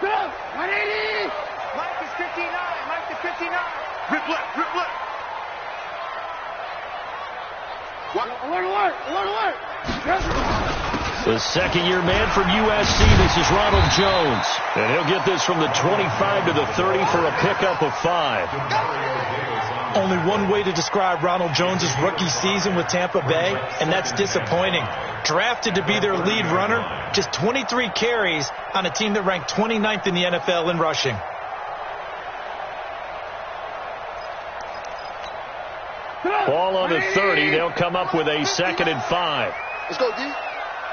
180. Mike is 59. Mike to 59. Rip left. Rip left. Alert. The second-year man from USC, this is Ronald Jones. And he'll get this from the 25 to the 30 for a pickup of 5. Only one way to describe Ronald Jones' rookie season with Tampa Bay, and that's disappointing. Drafted to be their lead runner, just 23 carries on a team that ranked 29th in the NFL in rushing. Ball on the 30. They'll come up with a 2nd and 5. Let's go, D.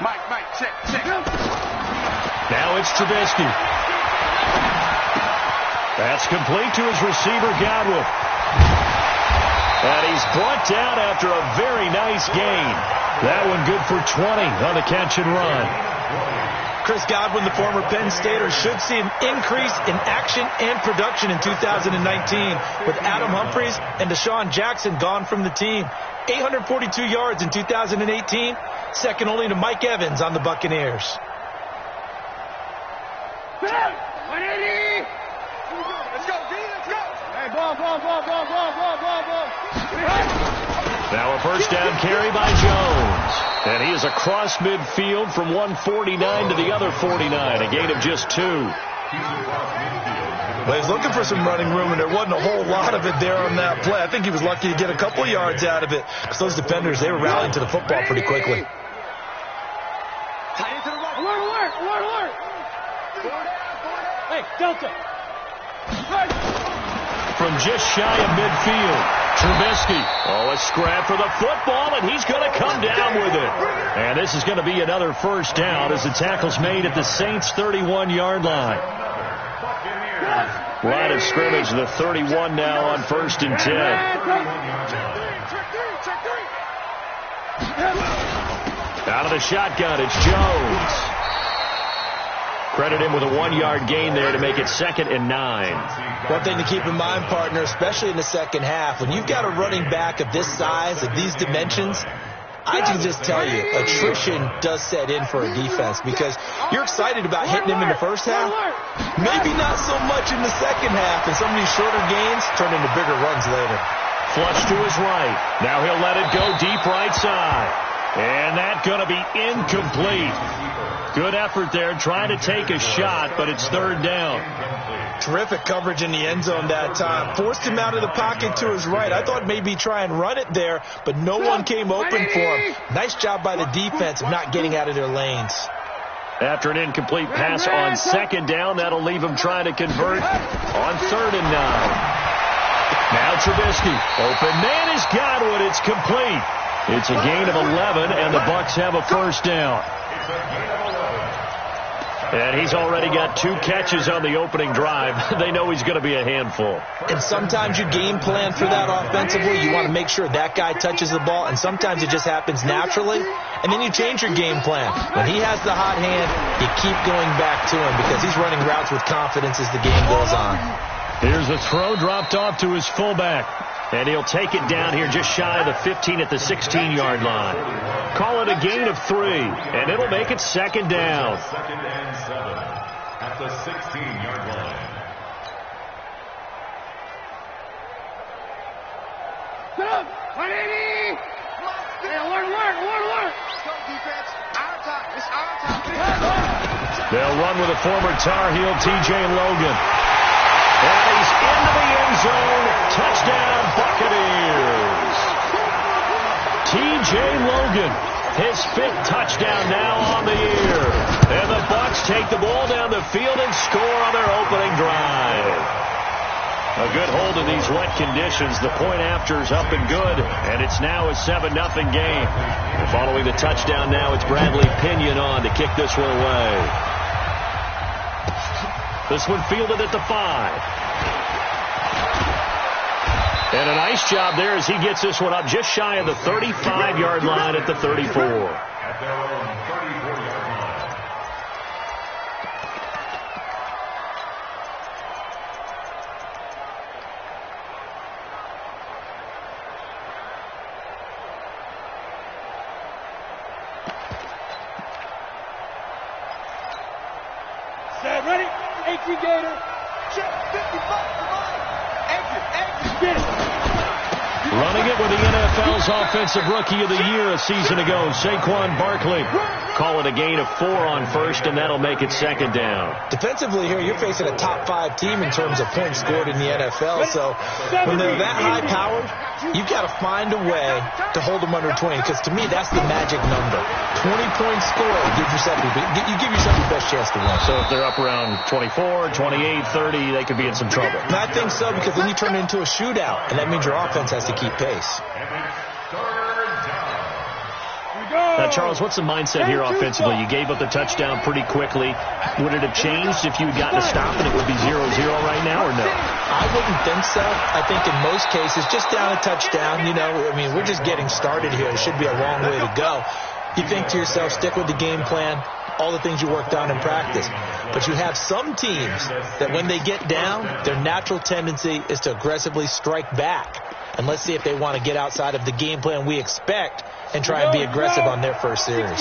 Mike, check. Now it's Trubisky. That's complete to his receiver, Godwin. And he's brought down after a very nice gain. That one good for 20 on the catch and run. Chris Godwin, the former Penn Stater, should see an increase in action and production in 2019 with Adam Humphries and Deshaun Jackson gone from the team. 842 yards in 2018, second only to Mike Evans on the Buccaneers. 180. Let's go, D. Let's go. Hey, ball. Now a first down carry by Jones. And he is across midfield from 149 to the other 49, a gain of just 2. Well, he's looking for some running room, and there wasn't a whole lot of it there on that play. I think he was lucky to get a couple of yards out of it, because those defenders, they were rallying to the football pretty quickly. Tight into the right. Alert. Hey, Delta. From just shy of midfield, Trubisky. Oh, a scrap for the football, and he's going to come down with it. And this is going to be another first down as the tackle's made at the Saints' 31-yard line. Line of scrimmage, the 31 now on 1st and 10. Out of the shotgun, it's Jones. Credit him with a 1-yard gain there to make it 2nd and 9. One thing to keep in mind, partner, especially in the second half, when you've got a running back of this size, of these dimensions, I can just tell you, attrition does set in for a defense because you're excited about hitting him in the first half. Maybe not so much in the second half, and some of these shorter gains turn into bigger runs later. Flush to his right. Now he'll let it go deep right side. And that's going to be incomplete. Good effort there, trying to take a shot, but it's 3rd down. Terrific coverage in the end zone that time. Forced him out of the pocket to his right. I thought maybe try and run it there, but no one came open for him. Nice job by the defense of not getting out of their lanes. After an incomplete pass on 2nd down, that'll leave him trying to convert on 3rd and 9. Now Trubisky. Open man is Godwin. It's complete. It's a gain of 11, and the Bucs have a first down. And he's already got 2 catches on the opening drive. They know he's going to be a handful. And sometimes you game plan for that offensively. You want to make sure that guy touches the ball, and sometimes it just happens naturally. And then you change your game plan. When he has the hot hand, you keep going back to him because he's running routes with confidence as the game goes on. Here's the throw dropped off to his fullback. And he'll take it down here just shy of the 15 at the 16-yard line. Call it a gain of 3, and it'll make it 2nd down. 2nd and 7 at the 16-yard line. Get up! 180! Hey, alert! Go, defense. Our time. It's our time. They'll run with a former Tar Heel, T.J. Logan. And he's into the end zone. Touchdown, Buccaneers. T.J. Logan, his 5th touchdown now on the year. And the Bucs take the ball down the field and score on their opening drive. A good hold in these wet conditions. The point after's up and good, and it's now a 7-0 game. And following the touchdown now, it's Bradley Pinion on to kick this one away. This one fielded at the 5. And a nice job there as he gets this one up just shy of the 35-yard line at the 34. At their own 34-yard line. Set, ready? Exit, Gator. 55, come on. Exit. Get it. Running it with the NFL's Offensive Rookie of the Year a season ago, Saquon Barkley. Call it a gain of 4 on first, and that'll make it second down. Defensively here, you're facing a top 5 team in terms of points scored in the NFL. So when they're that high-powered, you've got to find a way to hold them under 20, because to me, that's the magic number. 20 points scored, you give yourself your best chance to win. So if they're up around 24, 28, 30, they could be in some trouble. And I think so, because then you turn it into a shootout, and that means your offense has to keep pace. Now, Charles, what's the mindset here offensively? You gave up the touchdown pretty quickly. Would it have changed if you had gotten a stop and it would be 0-0 right now, or no? I wouldn't think so. I think in most cases, just down a touchdown, we're just getting started here. It should be a long way to go. You think to yourself, stick with the game plan, all the things you worked on in practice. But you have some teams that when they get down, their natural tendency is to aggressively strike back. And let's see if they want to get outside of the game plan we expect and try and be aggressive on their first series. On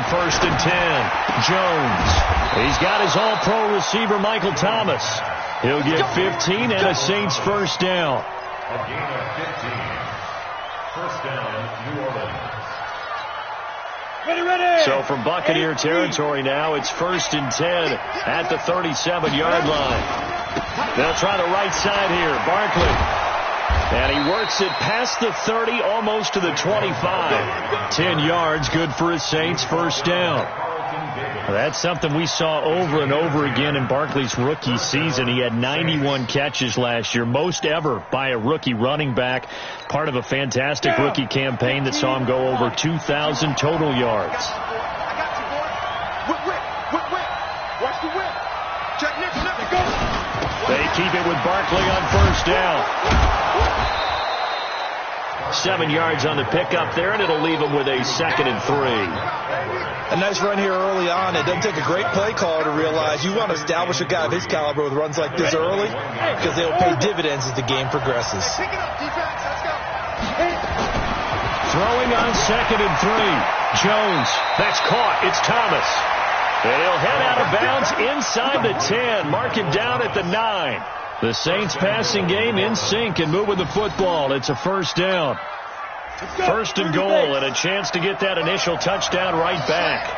1st and 10, Jones. He's got his all-pro receiver, Michael Thomas. He'll get 15 and a Saints first down. A gain of 15. First down, New Orleans. Ready. So from Buccaneer territory now, it's 1st and 10 at the 37-yard line. They'll try the right side here. Barkley. And he works it past the 30, almost to the 25. 10 yards, good for his Saints first down. That's something we saw over and over again in Barkley's rookie season. He had 91 catches last year, most ever by a rookie running back, part of a fantastic rookie campaign that saw him go over 2,000 total yards. I got you, boy. Whip. Watch the whip. Check next, go. They keep it with Barkley on first down. 7 yards on the pickup there, and it'll leave him with a 2nd and 3. A nice run here early on. It doesn't take a great play caller to realize you want to establish a guy of his caliber with runs like this early, because they'll pay dividends as the game progresses. Pick it up, defense. Let's go. Throwing on 2nd and 3. Jones. That's caught. It's Thomas. And he'll head out of bounds inside the 10. Mark him down at the 9. The Saints passing game in sync and moving the football. It's a first down. 1st and goal, and a chance to get that initial touchdown right back.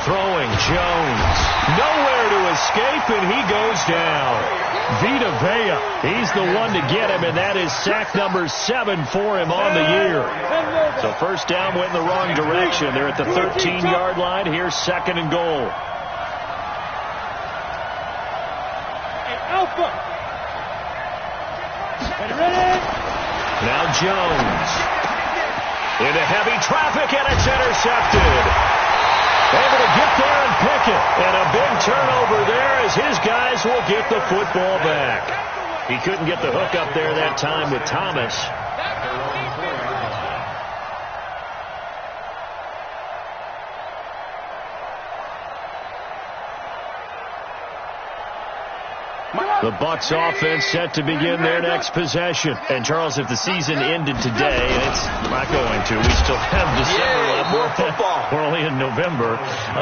Throwing, Jones. Nowhere to escape, and he goes down. Vita Vea, he's the one to get him, and that is sack number 7 for him on the year. So first down went in the wrong direction. They're at the 13-yard line. Here's 2nd and goal. Alpha. Ready. Now Jones. Into heavy traffic, and it's intercepted. Able to get there and pick it. And a big turnover there as his guys will get the football back. He couldn't get the hook up there that time with Thomas. The Bucs offense set to begin their next possession. And, Charles, if the season ended today, and it's not going to, we still have December left. More football. We're only in November.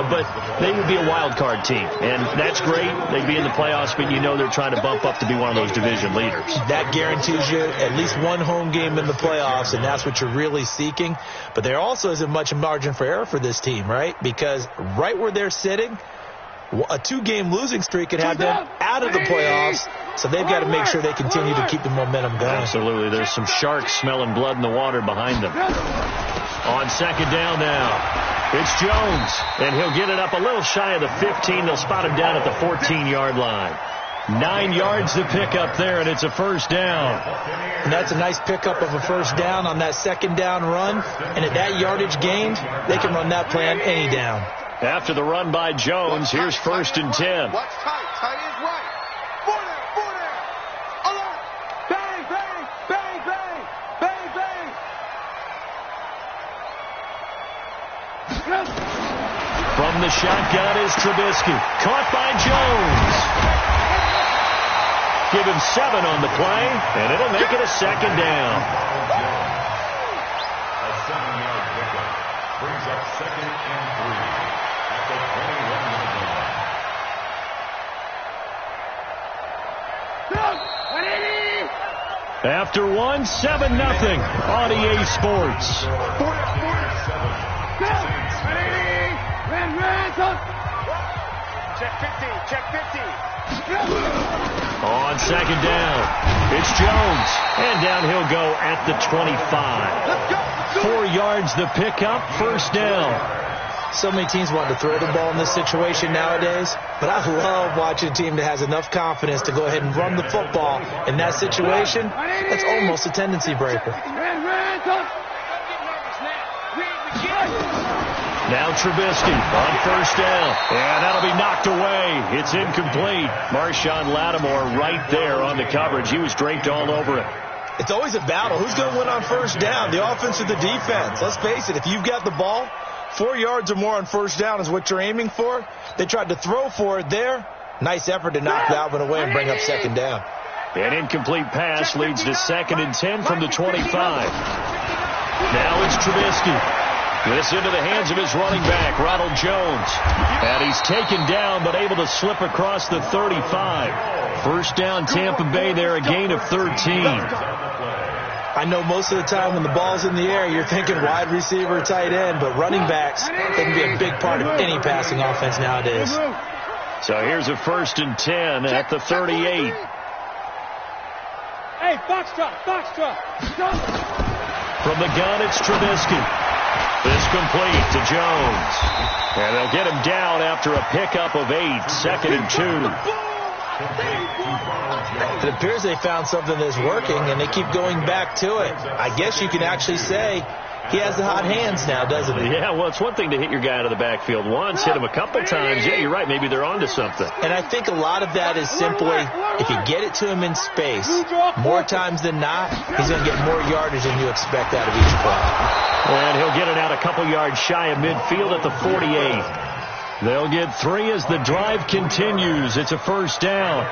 But they would be a wild card team. And that's great. They'd be in the playoffs, but you know they're trying to bump up to be one of those division leaders. That guarantees you at least one home game in the playoffs, and that's what you're really seeking. But there also isn't much margin for error for this team, right? Because right where they're sitting, a 2-game losing streak could have them out of the playoffs, so they've got to make sure they continue to keep the momentum going. Absolutely. There's some sharks smelling blood in the water behind them. On 2nd down now, it's Jones, and he'll get it up a little shy of the 15. They'll spot him down at the 14-yard line. 9 yards to pick up there, and it's a first down. And that's a nice pickup of a first down on that 2nd down run. And at that yardage gained, they can run that play on any down. After the run by Jones, here's 1st and 10. Watch tight. Tight is right. 4 down. Alert. Bang, bang, bang, bang, bang, bang. From the shotgun is Trubisky. Caught by Jones. Give him 7 on the play, and it'll make it a 2nd down. 7-yard pickup. Brings up 2nd and 3 at the 21-yard line. After one, 7-0 on EA Sports. Check 50. Check 50. On 2nd down, it's Jones. And down he'll go at the 25. 4 yards the pickup, 1st down. So many teams want to throw the ball in this situation nowadays, but I love watching a team that has enough confidence to go ahead and run the football. In that situation, that's almost a tendency breaker. Now Trubisky on 1st down, and that'll be knocked away. It's incomplete. Marshawn Lattimore right there on the coverage. He was draped all over it. It's always a battle. Who's going to win on 1st down, the offense or the defense? Let's face it, if you've got the ball, 4 yards or more on 1st down is what you're aiming for. They tried to throw for it there. Nice effort to knock that one away and bring up 2nd down. An incomplete pass leads to 2nd and 10 from the 25. Now it's Trubisky. This into the hands of his running back, Ronald Jones. And he's taken down, but able to slip across the 35. 1st down, Tampa Bay there, a gain of 13. I know most of the time when the ball's in the air, you're thinking wide receiver, tight end, but running backs, they can be a big part of any passing offense nowadays. So here's a 1st and 10 at the 38. Hey, Foxtrot. From the gun, it's Trubisky. This complete to Jones. And they'll get him down after a pickup of 8, 2nd and 2. It appears they found something that's working, and they keep going back to it. I guess you can actually say he has the hot hands now, doesn't he? Yeah, well, it's one thing to hit your guy out of the backfield once, hit him a couple times. Yeah, you're right. Maybe they're onto something. And I think a lot of that is simply if you get it to him in space, more times than not, he's going to get more yardage than you expect out of each play. And he'll get it out a couple yards shy of midfield at the 48. They'll get 3 as the drive continues. It's a 1st down.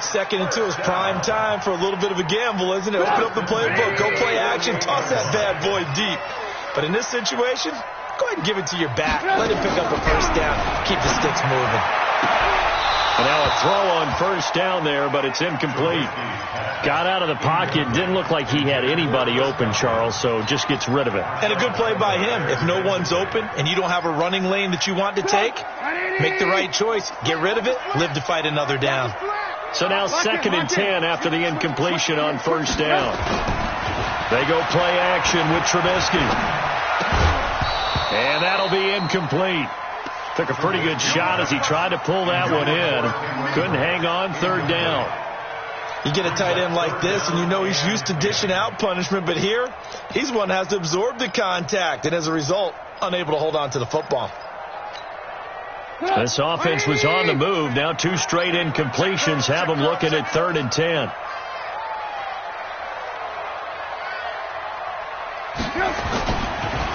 2nd and 2 is prime time for a little bit of a gamble, isn't it? Open up the playbook, go play action, toss that bad boy deep. But in this situation, go ahead and give it to your back. Let him pick up a 1st down. Keep the sticks moving. And now a throw on 1st down there, but it's incomplete. Got out of the pocket. Didn't look like he had anybody open, Charles, so just gets rid of it. And a good play by him. If no one's open and you don't have a running lane that you want to take, make the right choice. Get rid of it. Live to fight another down. So now 2nd and 10 after the incompletion on 1st down. They go play action with Trubisky. And that'll be incomplete. Took a pretty good shot as he tried to pull that one in. Couldn't hang on, 3rd down. You get a tight end like this, and you know he's used to dishing out punishment, but here, he's one that has to absorb the contact, and as a result, unable to hold on to the football. This offense was on the move. Now 2 straight incompletions have them looking at 3rd and 10.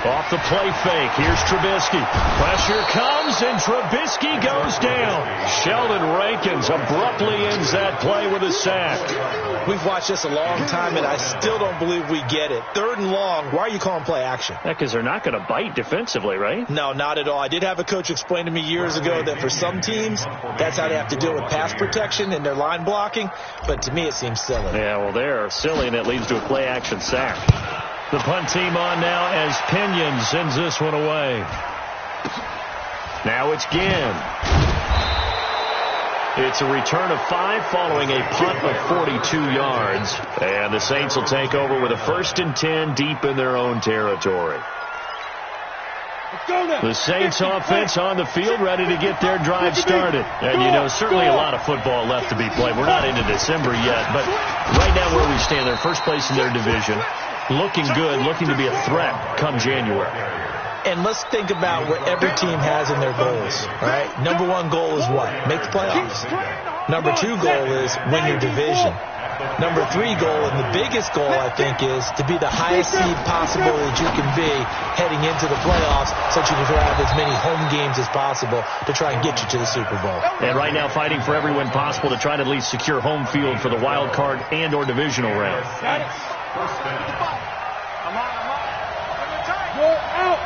Off the play fake. Here's Trubisky. Pressure comes, and Trubisky goes down. Sheldon Rankins abruptly ends that play with a sack. We've watched this a long time, and I still don't believe we get it. 3rd and long. Why are you calling play action? Yeah, because they're not going to bite defensively, right? No, not at all. I did have a coach explain to me years ago that for some teams, that's how they have to deal with pass protection and their line blocking. But to me, it seems silly. Yeah, well, they're silly, and it leads to a play action sack. The punt team on now as Pinion sends this one away. Now it's Ginn. It's a return of 5 following a punt of 42 yards. And the Saints will take over with a 1st and 10 deep in their own territory. The Saints offense on the field ready to get their drive started. And, you know, certainly a lot of football left to be played. We're not into December yet, but right now where we stand, they're first place in their division. Looking good, looking to be a threat come January. And let's think about what every team has in their goals, right? Number 1 goal is what? Make the playoffs. Number 2 goal is win your division. Number 3 goal, and the biggest goal, I think, is to be the highest seed possible that you can be heading into the playoffs so that you can have as many home games as possible to try and get you to the Super Bowl. And right now fighting for every win possible to try to at least secure home field for the wild card and or divisional round. 4 out.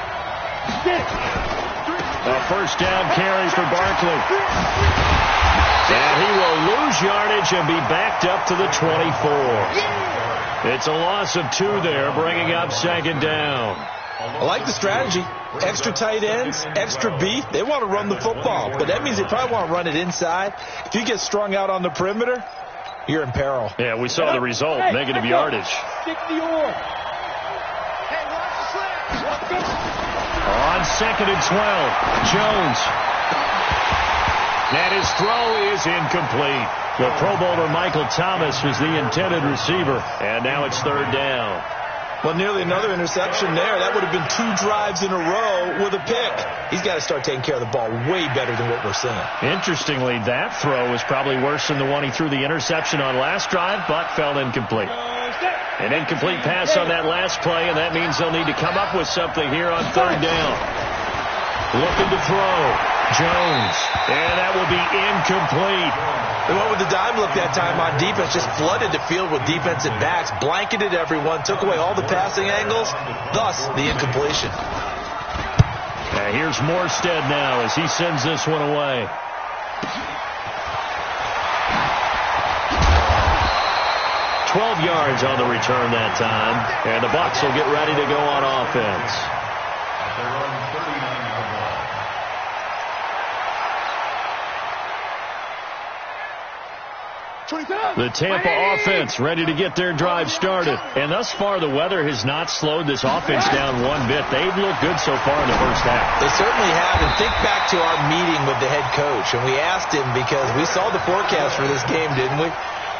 6. A first down carry for Barkley. And he will lose yardage and be backed up to the 24. It's a loss of 2 there, bringing up second down. I like the strategy. Extra tight ends, extra beef. They want to run the football, but that means they probably want to run it inside. If you get strung out on the perimeter, you're in peril. Yeah, we saw the result, negative yardage. 60 or. On 2nd and 12, Jones. And his throw is incomplete. The Pro Bowler Michael Thomas was the intended receiver, and now it's 3rd down. Well, nearly another interception there. That would have been 2 drives in a row with a pick. He's got to start taking care of the ball way better than what we're seeing. Interestingly, that throw was probably worse than the one he threw the interception on last drive, but fell incomplete. An incomplete pass on that last play, and that means they'll need to come up with something here on 3rd down. Looking to throw. Jones. And that will be incomplete. They went with the dime look that time on defense, just flooded the field with defensive backs, blanketed everyone, took away all the passing angles, thus the incompletion. Here's Morstead now as he sends this one away. $12 yards on the return that time, and the Bucs will get ready to go on offense. The Tampa offense ready to get their drive started. And thus far, the weather has not slowed this offense down one bit. They've looked good so far in the first half. They certainly have. And think back to our meeting with the head coach. And we asked him, because we saw the forecast for this game, didn't we?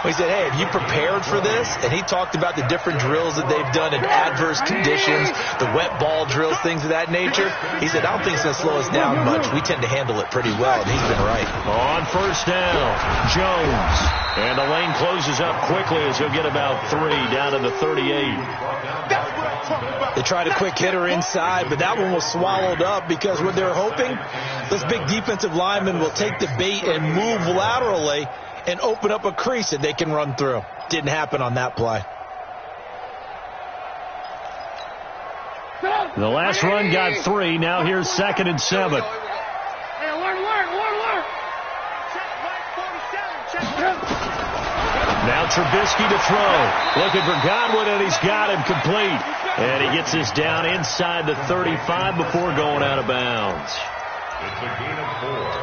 We said, hey, have you prepared for this? And he talked about the different drills that they've done in adverse conditions, the wet ball drills, things of that nature. He said, I don't think it's going to slow us down much. We tend to handle it pretty well, and he's been right. On first down, Jones. And the lane closes up quickly as he'll get about 3 down to the 38. They tried a quick hitter inside, but that one was swallowed up because what they're hoping, this big defensive lineman will take the bait and move laterally and open up a crease that they can run through. Didn't happen on that play. The last run got 3. Now here's 2nd and 7. Now Trubisky to throw. Looking for Godwin, and he's got him complete. And he gets this down inside the 35 before going out of bounds. It's a gain of 4.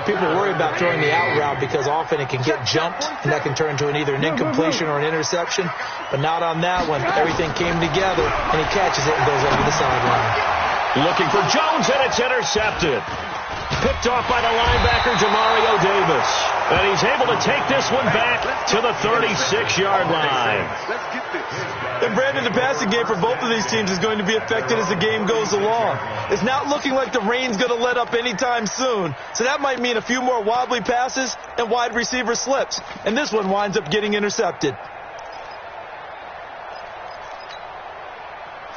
People worry about throwing the out route because often it can get jumped, and that can turn into either an incompletion or an interception. But not on that one. Everything came together, and he catches it and goes over the sideline. Looking for Jones, and it's intercepted. Picked off by the linebacker, Demario Davis. And he's able to take this one back to the 36-yard line. And Brandon, the passing game for both of these teams is going to be affected as the game goes along. It's not looking like the rain's going to let up anytime soon. So that might mean a few more wobbly passes and wide receiver slips. And this one winds up getting intercepted.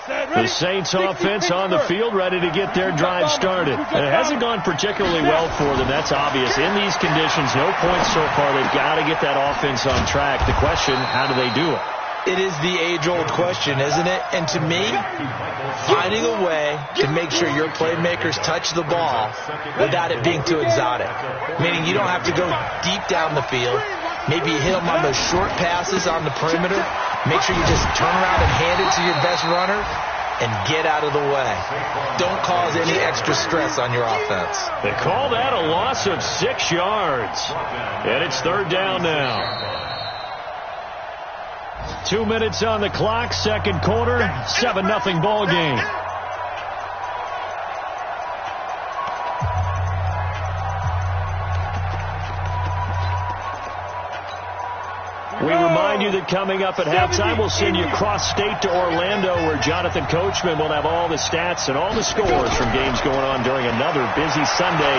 The Saints offense on the field ready to get their drive started. And it hasn't gone particularly well for them. That's obvious. In these conditions, no points so far. They've got to get that offense on track. The question, how do they do it? It is the age-old question, isn't it? And to me, finding a way to make sure your playmakers touch the ball without it being too exotic. Meaning you don't have to go deep down the field. Maybe you hit them on those short passes on the perimeter. Make sure you just turn around and hand it to your best runner and get out of the way. Don't cause any extra stress on your offense. They call that a loss of 6 yards. And it's 3rd down now. 2 minutes on the clock, second quarter, 7-0 ball game. We remind you that coming up at halftime, we'll send you cross-state to Orlando, where Jonathan Coachman will have all the stats and all the scores from games going on during another busy Sunday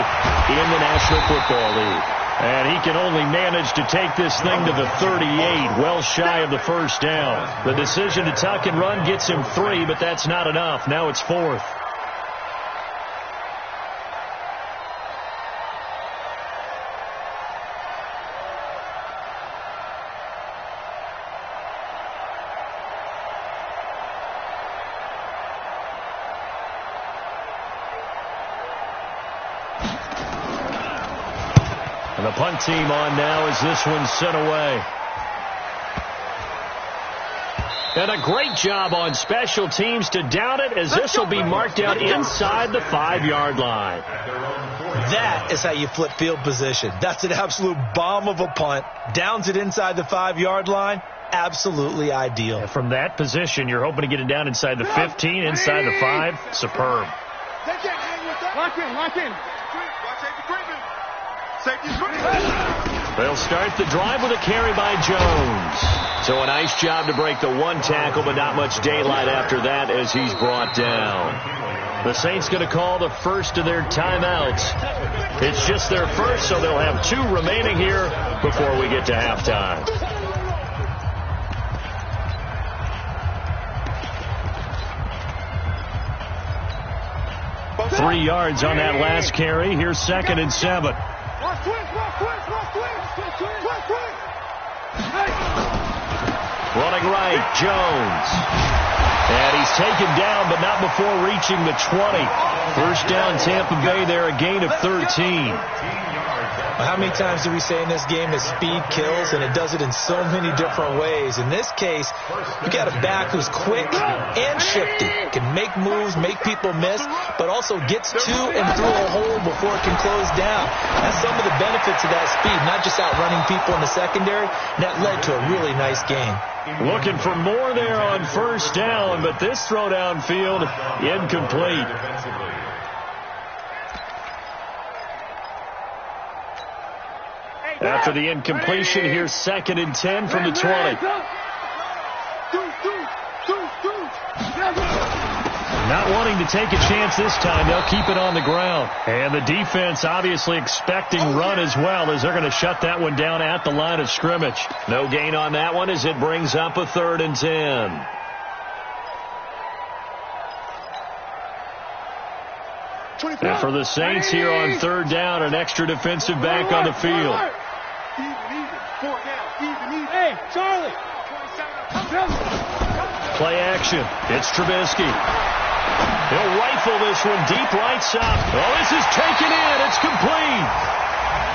in the National Football League. And he can only manage to take this thing to the 38, well shy of the first down. The decision to tuck and run gets him 3, but that's not enough. Now it's 4th. And the punt team on now as this one's sent away. And a great job on special teams to down it, as this will be marked out inside the 5-yard line. That is how you flip field position. That's an absolute bomb of a punt. Downs it inside the 5-yard line. Absolutely ideal. And from that position, you're hoping to get it down inside the 15, inside the 5. Superb. Lock in, lock in. They'll start the drive with a carry by Jones. So a nice job to break the one tackle, but not much daylight after that as he's brought down. The Saints going to call the first of their timeouts. It's just their first, so they'll have 2 remaining here before we get to halftime. Both 3 yards on that last carry. Here's 2nd and 7. Running right, Jones. And he's taken down, but not before reaching the 20. First down, Tampa Bay there, a gain of 13. How many times do we say in this game that speed kills, and it does it in so many different ways? In this case, you got a back who's quick and shifty, can make moves, make people miss, but also gets to and through a hole before it can close down. That's some of the benefits of that speed, not just outrunning people in the secondary. That led to a really nice game. Looking for more there on first down, but this throw downfield incomplete. After the incompletion, here's 2nd and 10 from the 20. Not wanting to take a chance this time, they'll keep it on the ground. And the defense obviously expecting run as well, as they're going to shut that one down at the line of scrimmage. No gain on that one as it brings up a 3rd and 10. And for the Saints here on 3rd down, an extra defensive back on the field. Hey, Charlie. Play action. It's Trubisky. He'll rifle this one deep right side. Oh, this is taken in. It's complete.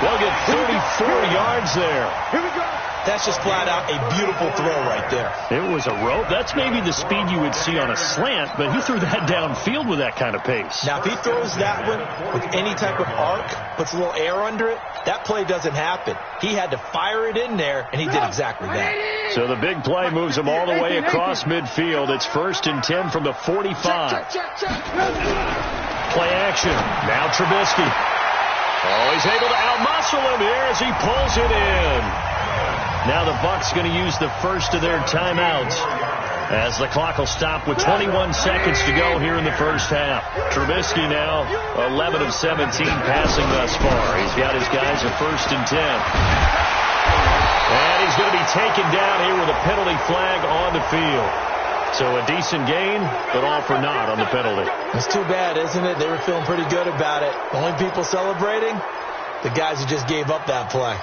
They'll get 34 yards there. Here we go. That's just flat out a beautiful throw right there. It was a rope. That's maybe the speed you would see on a slant, but he threw that downfield with that kind of pace. Now, if he throws that one with any type of arc, puts a little air under it, that play doesn't happen. He had to fire it in there, and he did exactly that. So the big play moves him all the way across midfield. It's 1st and 10 from the 45. Play action. Now Trubisky. Oh, he's able to outmuscle him here as he pulls it in. Now the Bucs going to use the first of their timeouts as the clock will stop with 21 seconds to go here in the first half. Trubisky now 11 of 17 passing thus far. He's got his guys at 1st and 10. And he's going to be taken down here with a penalty flag on the field. So a decent gain, but all for naught on the penalty. It's too bad, isn't it? They were feeling pretty good about it. The only people celebrating, the guys who just gave up that play.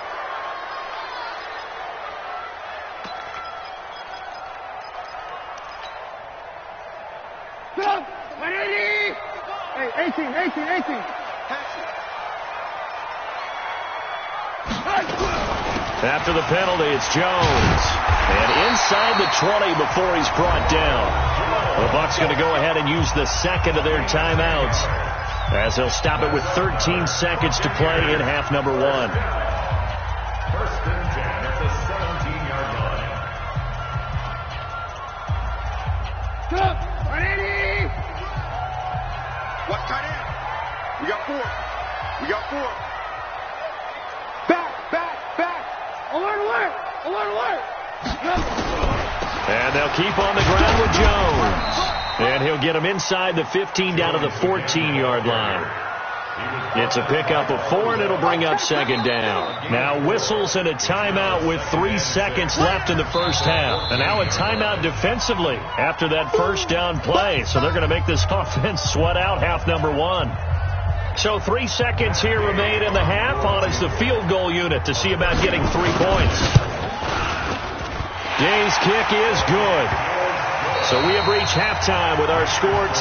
Hey, 18. After the penalty, it's Jones. And inside the 20 before he's brought down. The Bucs going to go ahead and use the second of their timeouts as they'll stop it with 13 seconds to play in half number 1. 1st and 10 at the 17-yard line. What tight end? We got 4. Back. Alert. And they'll keep on the ground with Jones. And he'll get him inside the 15 down to the 14-yard line. It's a pickup of 4, and it'll bring up 2nd down. Now whistles and a timeout with 3 seconds left in the first half. And now a timeout defensively after that first down play. So they're going to make this offense sweat out half number 1. So 3 seconds here remain in the half. On is the field goal unit to see about getting 3 points. Day's kick is good. So we have reached halftime with our score 10-0.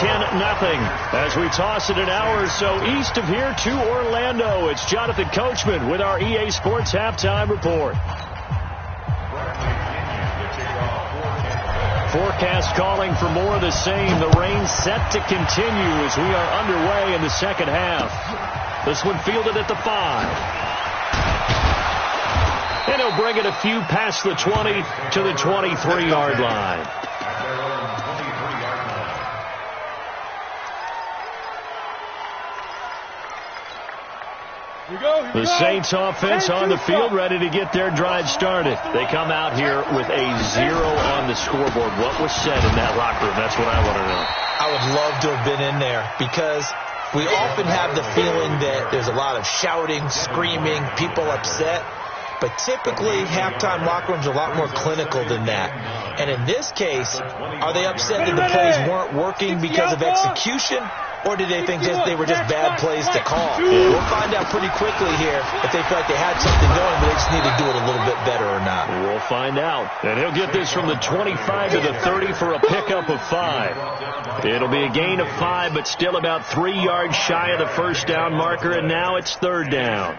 As we toss it an hour or so east of here to Orlando, it's Jonathan Coachman with our EA Sports Halftime Report. Forecast calling for more of the same. The rain set to continue as we are underway in the second half. This one fielded at the 5. And he'll bring it a few past the 20 to the 23-yard line. The Saints offense on the field, ready to get their drive started. They come out here with a 0 on the scoreboard. What was said in that locker room? That's what I want to know. I would love to have been in there because we often have the feeling that there's a lot of shouting, screaming, people upset. But typically, halftime locker rooms are a lot more clinical than that. And in this case, are they upset that the plays weren't working because of execution? Or did they think that they were just bad plays to call? We'll find out pretty quickly here if they feel like they had something going, but they just need to do it a little bit better or not. We'll find out. And he'll get this from the 25 to the 30 for a pickup of 5. It'll be a gain of 5, but still about 3 yards shy of the first down marker, and now it's third down.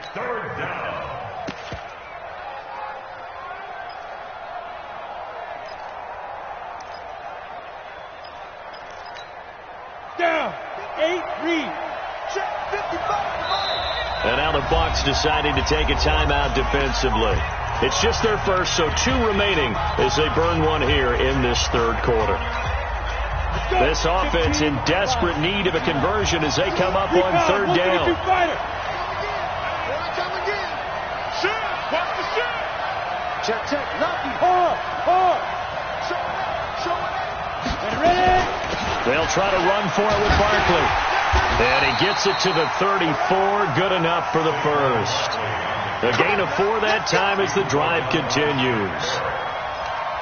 And now the Bucs deciding to take a timeout defensively. It's just their first, so 2 remaining as they burn one here in this third quarter. This offense in desperate need of a conversion as they come up on third down. Check, Lucky, hard. They'll try to run for it with Barkley. And he gets it to the 34. Good enough for the first. A gain of 4 that time as the drive continues.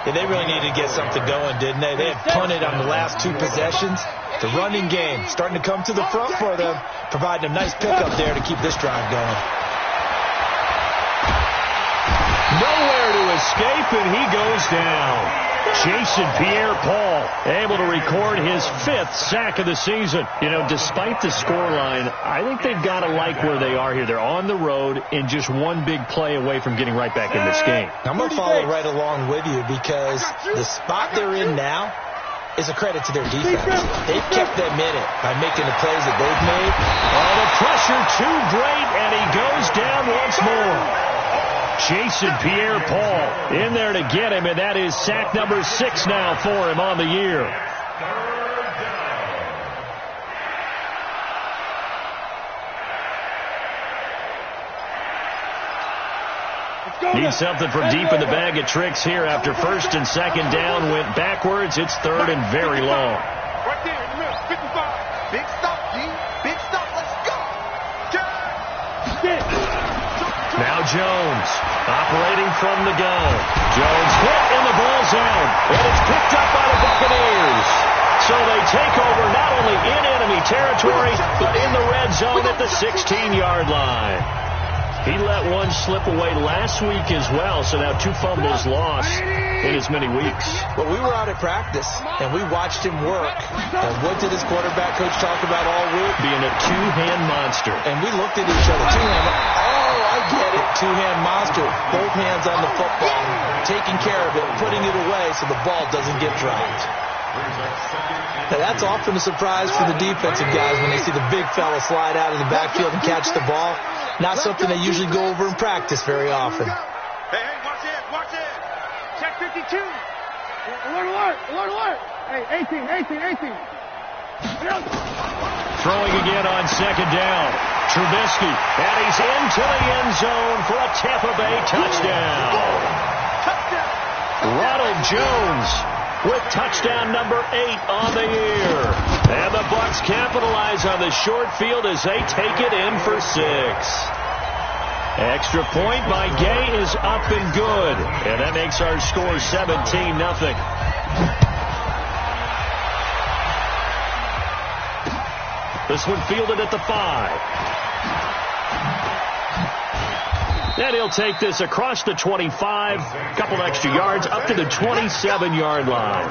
Yeah, they really needed to get something going, didn't they? They had punted on the last 2 possessions. The running game starting to come to the front for them, providing a nice pickup there to keep this drive going. Nowhere to escape, and he goes down. Jason Pierre-Paul able to record his 5th sack of the season. You know, despite the scoreline, I think they've got to like where they are here. They're on the road and just one big play away from getting right back in this game. I'm going to follow right along with you because the spot they're in now is a credit to their defense. They've kept them in it by making the plays that they've made. Oh, the pressure too great, and he goes down once more. Jason Pierre-Paul in there to get him, and that is sack number 6 now for him on the year. Need something from deep in the bag of tricks here after first and second down went backwards. It's third and very long. Right there in the middle, 55. Big stop, G. Big stop. Let's go. Now Jones operating from the gun. Jones hit in the ball zone, and it's picked up by the Buccaneers. So they take over not only in enemy territory, but in the red zone at the 16-yard line. He let one slip away last week as well, so now 2 fumbles lost in as many weeks. Well, we were out at practice, and we watched him work. And what did his quarterback coach talk about all week? Being a 2-hand monster. And we looked at each other. 2-hand. Oh, I get it. 2-hand monster. Both hands on the football, taking care of it, putting it away so the ball doesn't get dropped. Now, that's often a surprise for the defensive guys when they see the big fella slide out of the backfield and catch the ball. Not something they usually go over in practice very often. Hey, watch it. Check 52. Alert. Hey, 18. Throwing again on second down. Trubisky, and he's into the end zone for a Tampa Bay touchdown. Ronald Jones with touchdown number 8 on the year. And the Bucs capitalize on the short field as they take it in for 6. Extra point by Gay is up and good. And that makes our score 17-0. This one fielded at the 5. And he'll take this across the 25, a couple extra yards, up to the 27-yard line.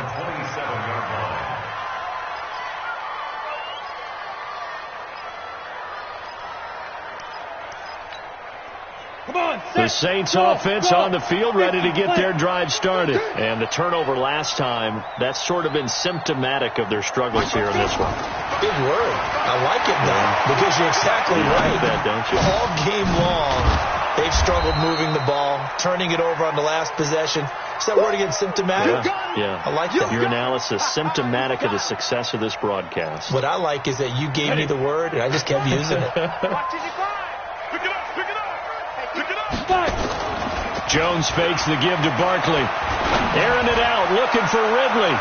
The Saints offense on the field, ready to get their drive started. And the turnover last time, that's sort of been symptomatic of their struggles here in this one. Big word. I like it, though, because you're exactly right. Like that, don't you? All game long, they've struggled moving the ball, turning it over on the last possession. Is that word again, symptomatic? Yeah. I like that. Your analysis, symptomatic of the success of this broadcast. What I like is that you gave me the word, and I just kept using it. Jones fakes the give to Barkley. Airing it out, looking for Ridley.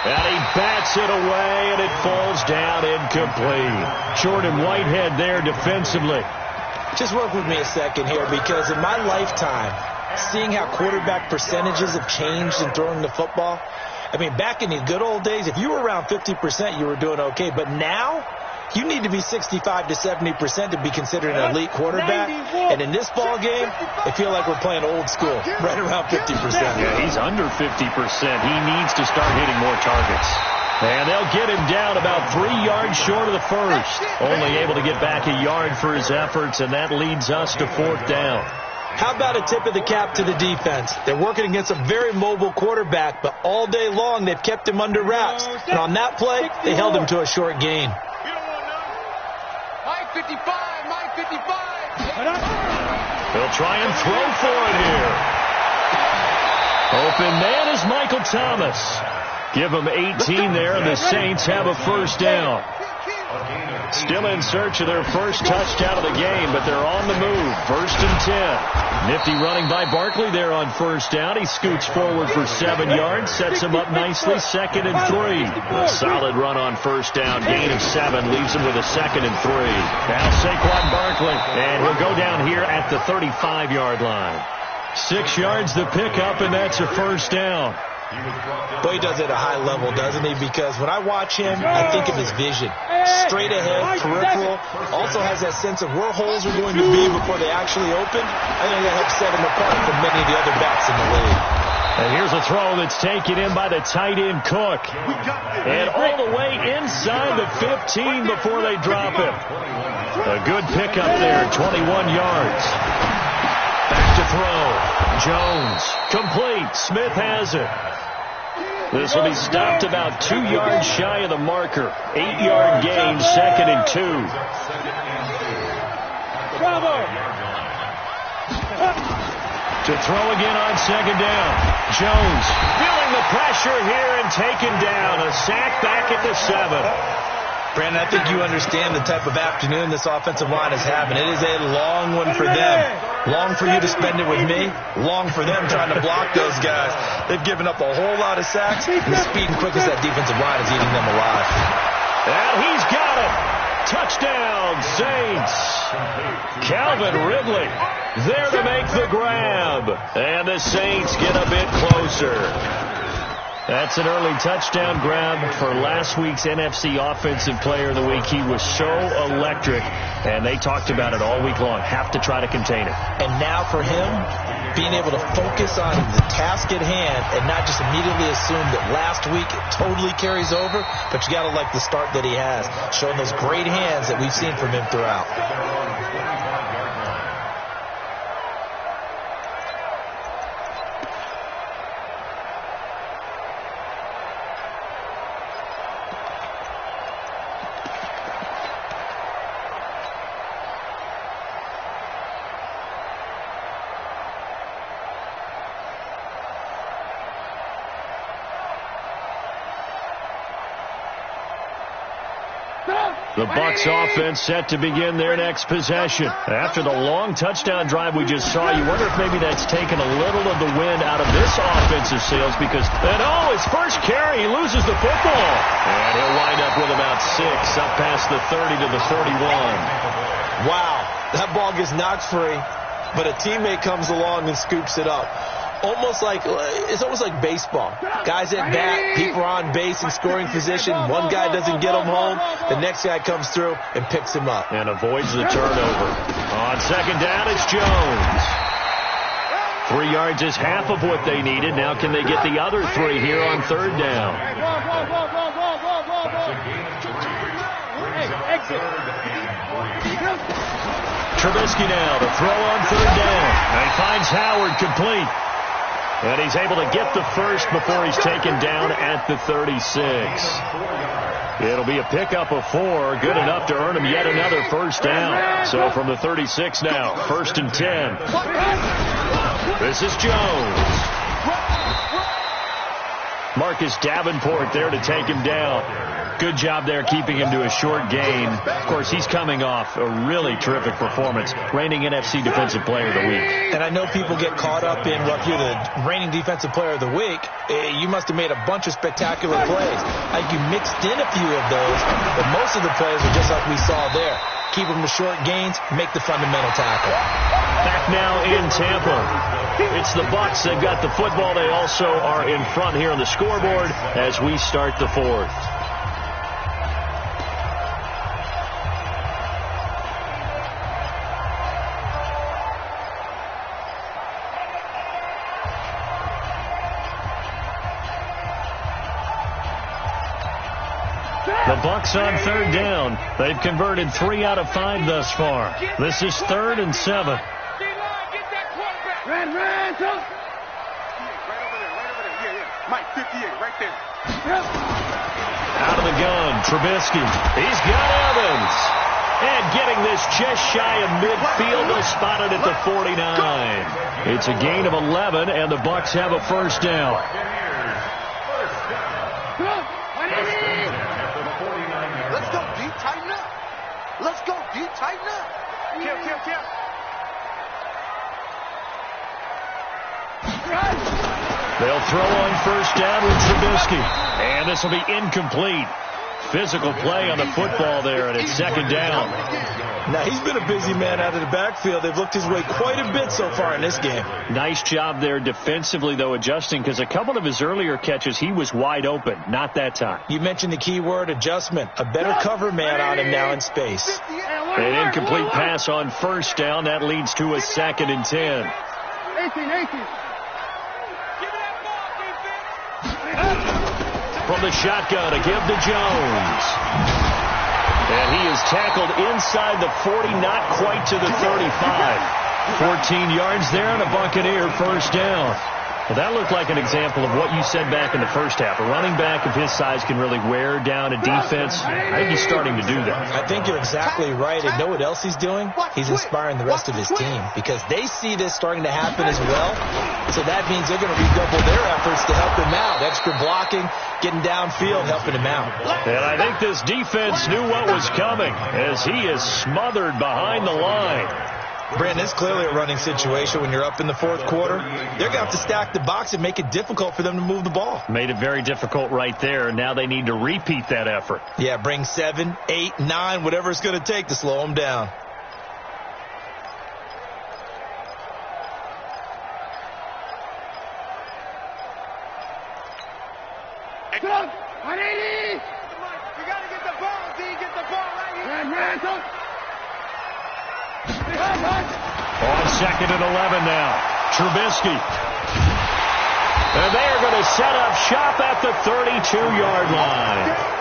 And he bats it away, and it falls down incomplete. Jordan Whitehead there defensively. Just work with me a second here, because in my lifetime, seeing how quarterback percentages have changed in throwing the football, I mean, back in the good old days, if you were around 50%, you were doing okay. But now, you need to be 65 to 70% to be considered an elite quarterback. And in this ball game, I feel like we're playing old school, right around 50%. Yeah, he's under 50%. He needs to start hitting more targets. And they'll get him down about 3 yards short of the first. Only able to get back a yard for his efforts, and that leads us to 4th down. How about a tip of the cap to the defense? They're working against a very mobile quarterback, but all day long they've kept him under wraps. And on that play, they held him to a short gain. Mike 55, Mike 55. They'll try and throw for it here. Open man is Michael Thomas. Give him 18 there, and the Saints have a 1st down. Still in search of their first touchdown of the game, but they're on the move. 1st and 10. Nifty running by Barkley there on 1st down. He scoots forward for 7 yards, sets him up nicely. 2nd and 3. A solid run on 1st down. Gain of 7 leaves him with a 2nd and 3. Now Saquon Barkley, and he'll go down here at the 35-yard line. 6 yards the pickup, and that's a 1st down. Boy, he does it at a high level, doesn't he? Because when I watch him, I think of his vision. Straight ahead, peripheral. Also has that sense of where holes are going to be before they actually open. I think that helps set him apart from many of the other backs in the league. And here's a throw that's taken in by the tight end Cook. And all the way inside the 15 before they drop him. A good pickup there, 21 yards. Back to throw. Jones, complete. Smith has it. This will be stopped about 2 yards shy of the marker. 8-yard gain, 2nd and 2. To throw again on 2nd down. Jones feeling the pressure here and taken down. A sack back at the 7. Brandon, I think you understand the type of afternoon this offensive line is having. It is a long one for them. Long for you to spend it with me. Long for them trying to block those guys. They've given up a whole lot of sacks. And the speed and quickness of that defensive line is eating them alive. And he's got it. Touchdown, Saints. Calvin Ridley there to make the grab. And the Saints get a bit closer. That's an early touchdown grab for last week's NFC Offensive Player of the Week. He was so electric, and they talked about it all week long. Have to try to contain it. And now for him, being able to focus on the task at hand and not just immediately assume that last week it totally carries over, but you got to like the start that he has, showing those great hands that we've seen from him throughout. The Bucs offense set to begin their next possession. After the long touchdown drive we just saw, you wonder if maybe that's taken a little of the wind out of this offensive sails because, his first carry, he loses the football. And he'll wind up with about 6, up past the 30 to the 31. Wow, that ball gets knocked free, but a teammate comes along and scoops it up. It's almost like baseball. Guys at bat, people are on base in scoring position. One guy doesn't get him home. The next guy comes through and picks him up. And avoids the turnover. On 2nd down, it's Jones. 3 yards is half of what they needed. Now can they get the other 3 here on 3rd down? Trubisky now to throw on third down. And he finds Howard complete. And he's able to get the first before he's taken down at the 36. It'll be a pickup of 4, good enough to earn him yet another first down. So from the 36 now, 1st and 10. This is Jones. Marcus Davenport there to take him down. Good job there keeping him to a short gain. Of course, he's coming off a really terrific performance, reigning NFC Defensive Player of the Week. And I know people get caught up in, well, if you're the reigning Defensive Player of the Week, you must have made a bunch of spectacular plays. I think you mixed in a few of those, but most of the plays are just like we saw there. Keep them to short gains, make the fundamental tackle. Back now in Tampa. It's the Bucs. They've got the football. They also are in front here on the scoreboard as we start the 4th. The Bucs on third down. They've converted 3 out of 5 thus far. This is 3rd and 7. Ran, right over there. Yeah. Mike, 58, right there. Out of the gun, Trubisky. He's got Evans. And getting this just shy of midfield, they'll spot it at the 49. It's a gain of 11, and the Bucs have a first down. Let's go, D. Tighten up. Let's go, D. Tighten up. Kill. They'll throw on first down with Trubisky. And this will be incomplete. Physical play on the football there, and it's 2nd down. Now, he's been a busy man out of the backfield. They've looked his way quite a bit so far in this game. Nice job there defensively, though, adjusting, because a couple of his earlier catches, he was wide open. Not that time. You mentioned the key word, adjustment. A better cover man on him now in space. An incomplete pass on first down. That leads to a 2nd and 10. 18. From the shotgun, a give to Jones. And he is tackled inside the 40, not quite to the 35. 14 yards there and a Buccaneer first down. Well, that looked like an example of what you said back in the first half. A running back of his size can really wear down a defense. I think he's starting to do that. I think you're exactly right. And know what else he's doing? He's inspiring the rest of his team because they see this starting to happen as well. So that means they're going to redouble their efforts to help him out. Extra blocking, getting downfield, helping him out. And I think this defense knew what was coming as he is smothered behind the line. Brandon, it's clearly a running situation when you're up in the 4th quarter. They're going to have to stack the box and make it difficult for them to move the ball. Made it very difficult right there. Now they need to repeat that effort. Yeah, bring 7, 8, 9, whatever it's going to take to slow them down. Come on, 180. You got to get the ball, D. Get the ball right here. On 2nd and 11 now. Trubisky. And they are going to set up shop at the 32-yard line.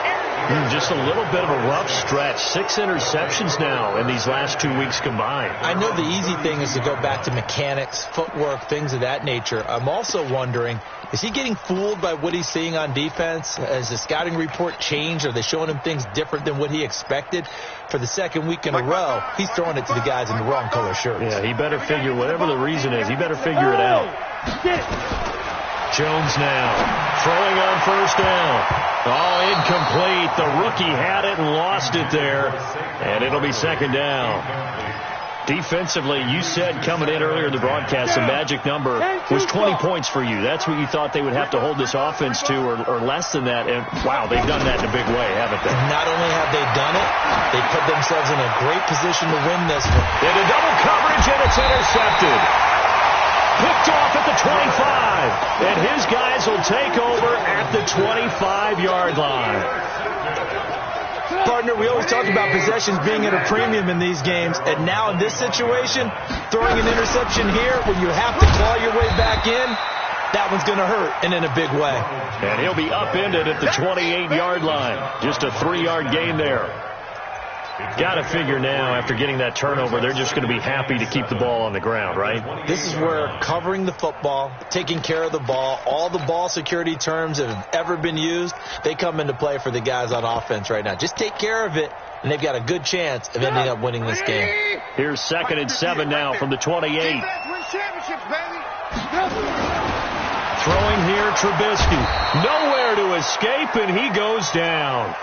Just a little bit of a rough stretch. 6 interceptions now in these last 2 weeks combined. I know the easy thing is to go back to mechanics, footwork, things of that nature. I'm also wondering, is he getting fooled by what he's seeing on defense? Has the scouting report changed? Are they showing him things different than what he expected? For the 2nd week in a row, he's throwing it to the guys in the wrong color shirts. Yeah, he better figure, whatever the reason is, he better figure it out. Jones now throwing on first down. Oh, incomplete. The rookie had it and lost it there. And it'll be 2nd down. Defensively, you said coming in earlier in the broadcast, the magic number was 20 points for you. That's what you thought they would have to hold this offense to, or less than that. And, wow, they've done that in a big way, haven't they? Not only have they done it, they put themselves in a great position to win this one. Into double coverage, and it's intercepted. Picked off at the 25. And his guys will take over at the 25-yard line. Partner, we always talk about possessions being at a premium in these games, and now in this situation, throwing an interception here when you have to claw your way back in, that one's going to hurt, and in a big way. And he'll be upended at the 28-yard line. Just a 3-yard gain there. Got to figure now, after getting that turnover, they're just going to be happy to keep the ball on the ground, right? This is where covering the football, taking care of the ball, all the ball security terms that have ever been used, they come into play for the guys on offense right now. Just take care of it, and they've got a good chance of ending up winning this game. Here's 2nd and 7 now from the 28. Throwing here, Trubisky. Nowhere to escape, and he goes down.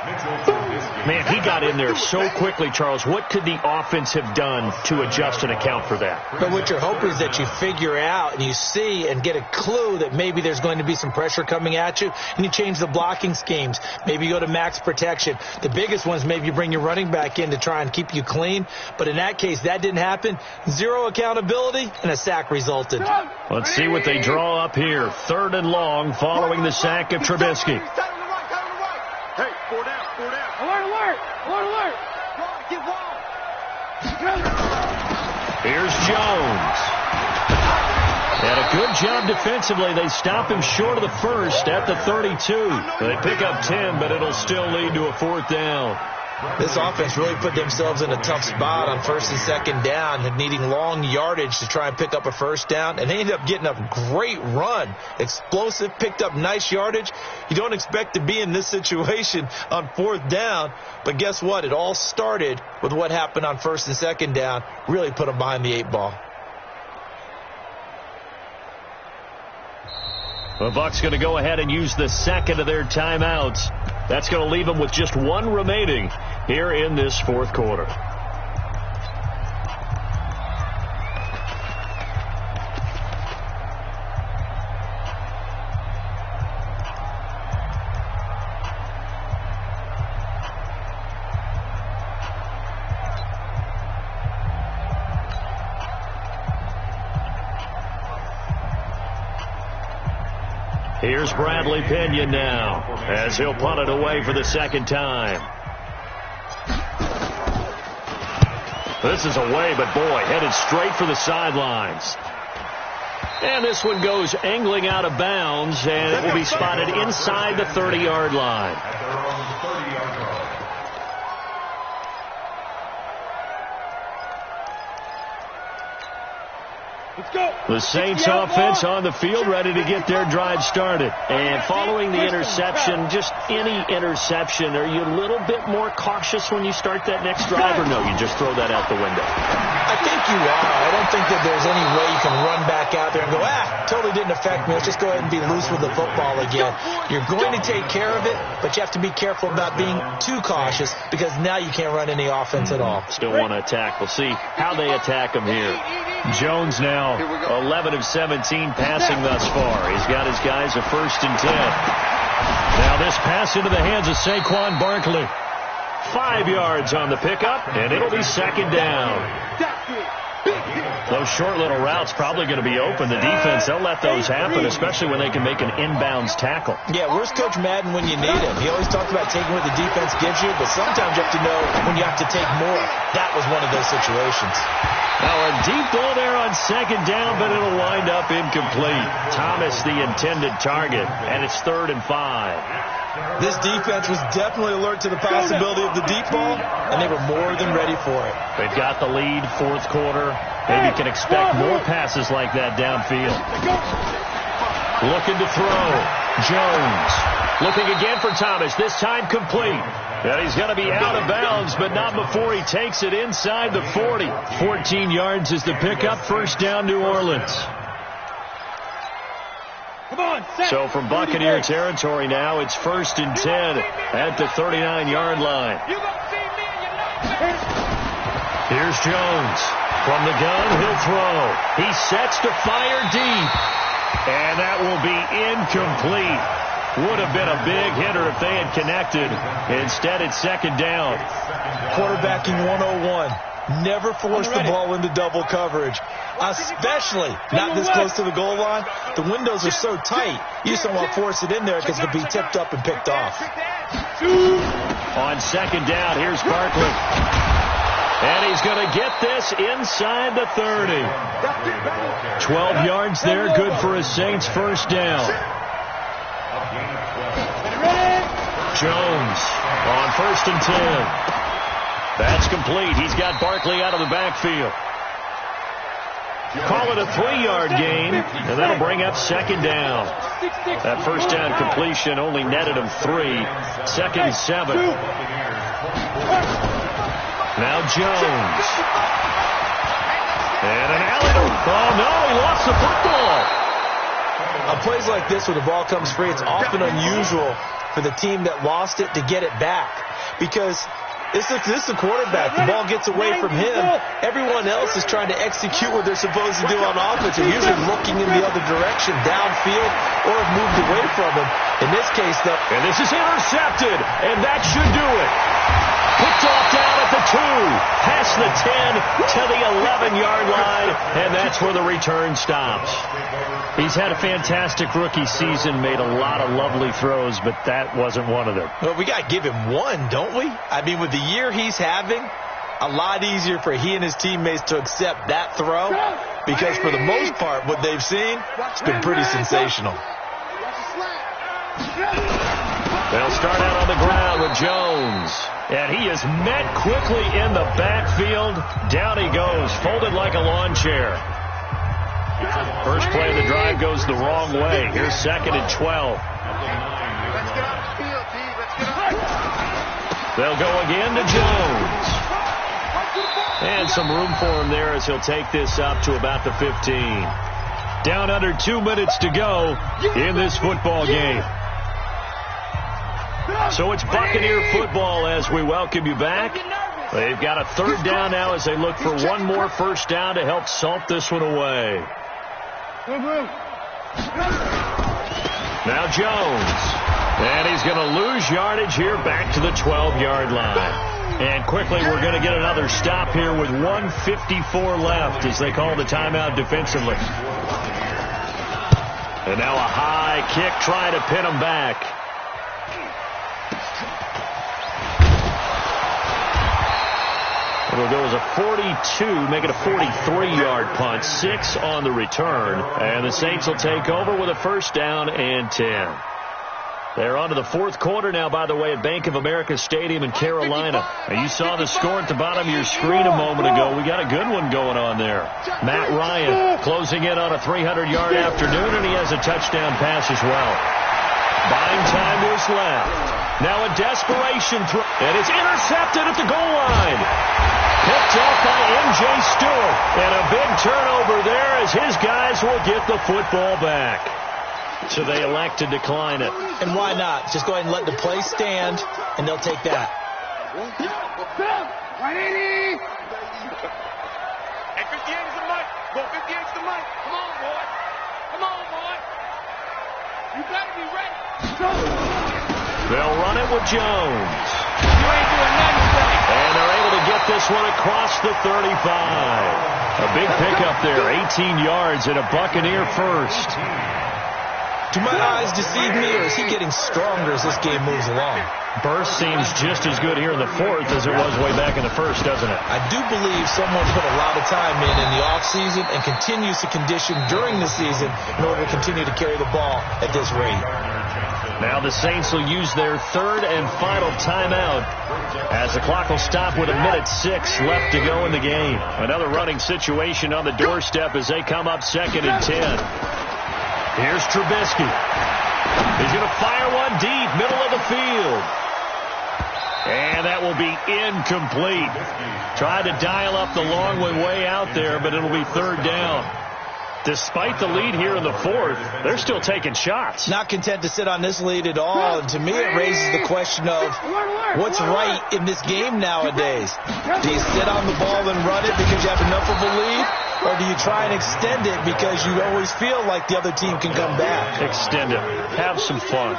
Man, he got in there so quickly, Charles. What could the offense have done to adjust and account for that? But what you're hoping is that you figure out and you see and get a clue that maybe there's going to be some pressure coming at you, and you change the blocking schemes. Maybe you go to max protection. The biggest one is maybe you bring your running back in to try and keep you clean. But in that case, that didn't happen. Zero accountability, and a sack resulted. Let's see what they draw up here. 3rd and long following the sack of Trubisky. Hey, 4 down, 4 down. Alert, alert, alert, alert. Get wall. Here's Jones. And a good job defensively. They stop him short of the first at the 32. They pick up 10, but it'll still lead to a 4th down. This offense really put themselves in a tough spot on 1st and 2nd down, and needing long yardage to try and pick up a 1st down, and they ended up getting a great run. Explosive, picked up nice yardage. You don't expect to be in this situation on 4th down, but guess what? It all started with what happened on 1st and 2nd down. Really put them behind the 8 ball. The Bucs going to go ahead and use the 2nd of their timeouts. That's going to leave them with just 1 remaining here in this 4th quarter. Here's Bradley Pinion now, as he'll punt it away for the 2nd time. This is away, but boy, headed straight for the sidelines. And this one goes angling out of bounds, and it will be spotted inside the 30-yard line. The Saints offense on the field, ready to get their drive started. And following the interception, just any interception, are you a little bit more cautious when you start that next drive, or no, you just throw that out the window? I think you are. I don't think that there's any way you can run back out there and go, totally didn't affect me. Let's just go ahead and be loose with the football again. You're going to take care of it, but you have to be careful about being too cautious, because now you can't run any offense at all. Still want to attack. We'll see how they attack him here. Jones now 11 of 17 passing thus far. He's got his guys a 1st and 10. Now this pass into the hands of Saquon Barkley. 5 yards on the pickup, and it'll be 2nd down. Those short little routes probably going to be open. The defense, they'll let those happen, especially when they can make an inbounds tackle. Yeah, where's Coach Madden when you need him? He always talks about taking what the defense gives you, but sometimes you have to know when you have to take more. That was one of those situations. Now a deep ball there on 2nd down, but it'll wind up incomplete. Thomas the intended target, and it's 3rd and 5. This defense was definitely alert to the possibility of the deep ball, and they were more than ready for it. They've got the lead, 4th quarter. Maybe you can expect more passes like that downfield. Looking to throw. Jones. Looking again for Thomas, this time complete. And he's going to be out of bounds, but not before he takes it inside the 40. 14 yards is the pickup. 1st down, New Orleans. So from Buccaneer territory now, it's 1st and 10 at the 39-yard line. Here's Jones. From the gun, he'll throw. He sets to fire deep. And that will be incomplete. Would have been a big hitter if they had connected. Instead, it's 2nd down. Quarterbacking 101. Never force the ball into double coverage, especially not this close to the goal line. The windows are so tight, you just don't want to force it in there because it'll be tipped up and picked off. On 2nd down, here's Barkley. And he's going to get this inside the 30. 12 yards there, good for a Saints 1st down. Jones on 1st and 10. That's complete. He's got Barkley out of the backfield. Call it a 3-yard gain, and that'll bring up second down. That first down completion only netted him 3. Second and 7. Now Jones. And an alley-oop. Oh, no, he lost the football. On plays like this where the ball comes free, it's often unusual for the team that lost it to get it back. Because this is the quarterback. The ball gets away from him. Everyone else is trying to execute what they're supposed to do on offense. They're usually looking in the other direction, downfield, or have moved away from him. In this case, though. And this is intercepted, and that should do it. Picked off down at the 2, past the 10 to the 11-yard line, and that's where the return stops. He's had a fantastic rookie season, made a lot of lovely throws, but that wasn't one of them. Well, we got to give him one, don't we? I mean, with the year he's having, a lot easier for he and his teammates to accept that throw, because for the most part, what they've seen, it's been pretty sensational. They'll start out on the ground with Jones. And he is met quickly in the backfield. Down he goes, folded like a lawn chair. First play of the drive goes the wrong way. Here's second and 12. They'll go again to Jones. And some room for him there as he'll take this up to about the 15. Down under 2 minutes to go in this football game. So it's Buccaneer football as we welcome you back. They've got a third down now as they look for one more first down to help salt this one away. Now Jones. And he's going to lose yardage here back to the 12-yard line. And quickly we're going to get another stop here with 1:54 left as they call the timeout defensively. And now a high kick trying to pin him back. It'll go as a 42, make it a 43-yard punt, 6 on the return. And the Saints will take over with a first down and 10. They're on to the fourth quarter now, by the way, at Bank of America Stadium in Carolina. And you saw the score at the bottom of your screen a moment ago. We got a good one going on there. Matt Ryan closing in on a 300-yard afternoon, and he has a touchdown pass as well. Buying time to his left. Now a desperation throw, and it's intercepted at the goal line. Picked off by M.J. Stewart, and a big turnover there as his guys will get the football back. So they elect to decline it. And why not? Just go ahead and let the play stand, and they'll take that. Hey, 58 is the mic. Go, 58 is the mic. Come on, boy. Come on, boy. You got to be ready. They'll run it with Jones. You ain't doing nothing, buddy. And they're able to get this one across the 35. A big pickup there, 18 yards and a Buccaneer first. Do my eyes deceive me, or is he getting stronger as this game moves along? Burst seems just as good here in the fourth as it was way back in the first, doesn't it? I do believe someone put a lot of time in the offseason and continues to condition during the season in order to continue to carry the ball at this rate. Now the Saints will use their third and final timeout as the clock will stop with 1:06 left to go in the game. Another running situation on the doorstep as they come up second and 10. Here's Trubisky. He's going to fire one deep, middle of the field. And that will be incomplete. Tried to dial up the long one way out there, but it'll be third down. Despite the lead here in the fourth, they're still taking shots. Not content to sit on this lead at all. And to me, it raises the question of what's right in this game nowadays. Do you sit on the ball and run it because you have enough of a lead? Or do you try and extend it because you always feel like the other team can come back? Extend it. Have some fun.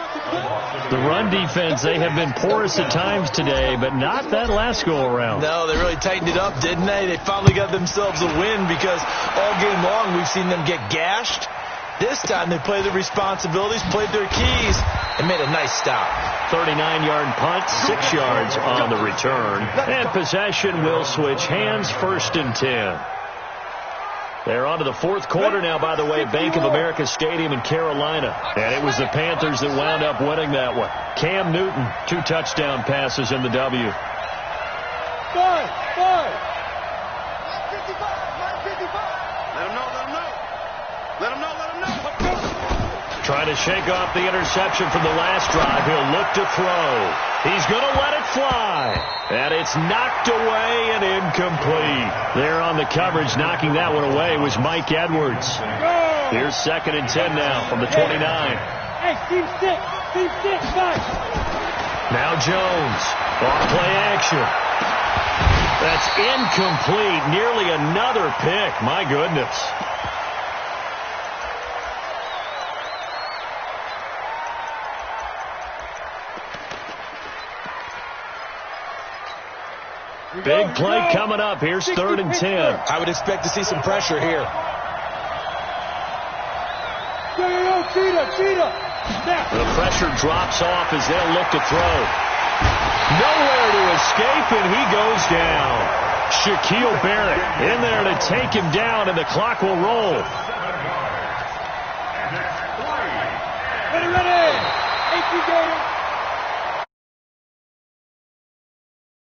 The run defense, they have been porous at times today, but not that last go-around. No, they really tightened it up, didn't they? They finally got themselves a win because all game long we've seen them get gashed. This time they played their responsibilities, played their keys, and made a nice stop. 39-yard punt, 6 yards on the return. And possession will switch hands, first and 10. They're on to the fourth quarter now, by the way, Bank of America Stadium in Carolina. And it was the Panthers that wound up winning that one. Cam Newton, 2 touchdown passes in the W. Five. Line 55. Let him know. Trying to shake off the interception from the last drive. He'll look to throw. He's going to let it fly. And it's knocked away and incomplete. There on the coverage, knocking that one away was Mike Edwards. Here's 2nd and 10 now from the 29. Hey, team six, guys. Now Jones. Off play action. That's incomplete. Nearly another pick. My goodness. Big play coming up. Here's 3rd and 10. I would expect to see some pressure here. The pressure drops off as they'll look to throw. Nowhere to escape, and he goes down. Shaquille Barrett in there to take him down, and the clock will roll. Ready. 18 Gators.